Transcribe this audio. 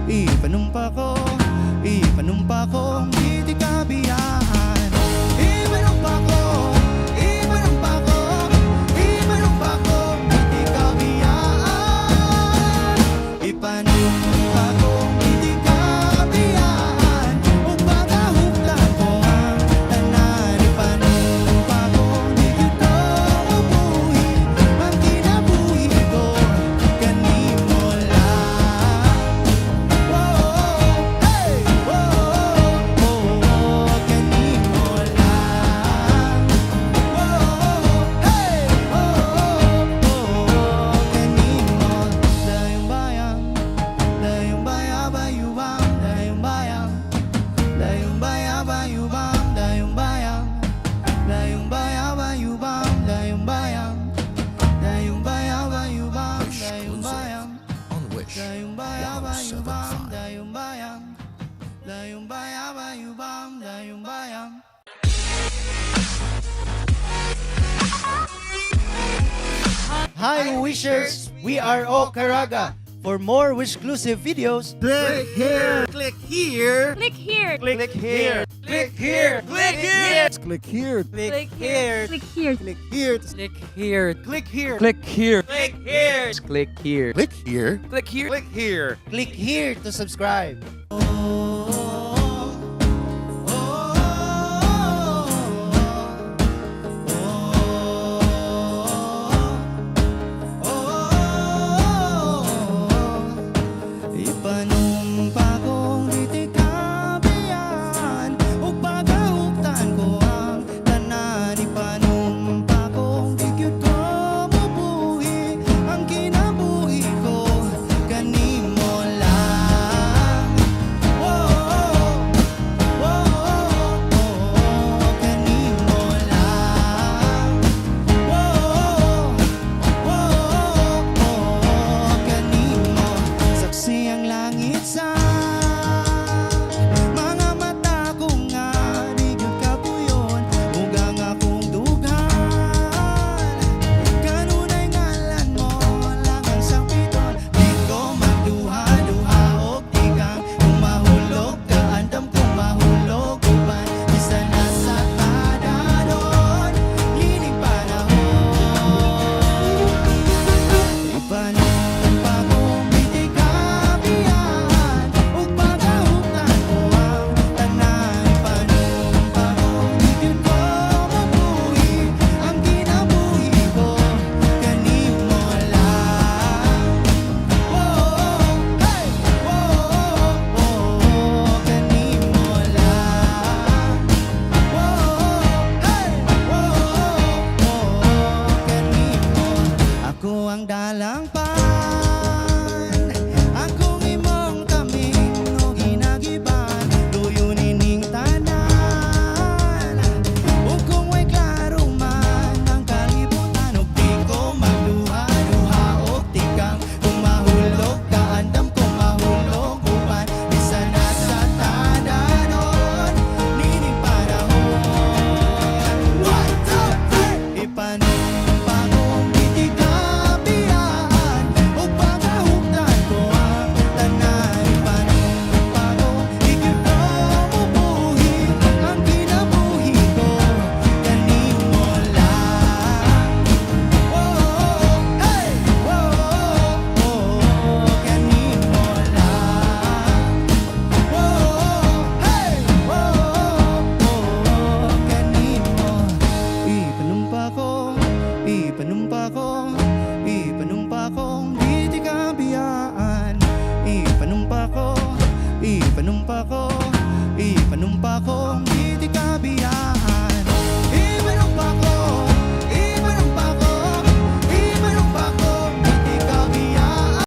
Ipanumpa ko, ipanumpa ko, hindi ka biyaan. Ipanumpa ko, ipanumpa ko, ipanumpa ko, hindi ka biyaan. Ipanumpa ko, hindi ka biyaan. Upagahuktan ko ang tanan. Ipanumpa ko, hindi kita ubuhi. Ang kinabuhi ko, kanimo lang. Dayong bayabayubang, Dayong bayang, dayong bayabayubang, dayong bayang. Hi Wishers, we are Okaraga. For more Wish-exclusive videos, click here, click here, Click here. click here, click here, click here, click here, Click here. Click here. click here, click here, click here, click here, click here, click here, click here, click here, click here. click here to subscribe. Ipanumpa kong di ka biyaan, upagahuktan ko ang tanan. Ipanumpa kong di gyud ko mabuhi, ang kinabuhi ko kanimo lang. Kanimo lang. Kanimo saksi ang langit sa mga mata ko nga di gyud kapuyon, ugang akong dughan. Kanunay ngalan mo lang ang sapiton, di ko magduha-duha og tigang. Kung mahulog ka, andam kung mahulog uban, isa na sa tadanon, linig panahon. Ipanumpa kong hindi ka biyaan, upagahuktan ko ang tanan. Ipanumpa kong di gyud ko mabuhi, ang kinabuhi ko kanimo lang. Kanimo lang. Kanimo ako ang dalang pan, akong imong kaming o ginagiban, luyo nining tanan. Ug kung way klaro man ang kalibutan, ug di ko magduha-duha og tikang. Kung mahulog ka, andam kung mahulog uban, isa na sa tadanon, nining panahon. 1, 2, 3. Ipanumpa kong hindi ka biyaan, upagahuktan ko ang tanan. Ipanumpa kong di gyud ko mabuhi, ang kinabuhi ko kanimo lang. Kanimo lang. Kanimo. Ipanumpa ko, ipanumpa ko, ipanumpa kong di ka biyaan. Ipanumpa ko, ipanumpa ko,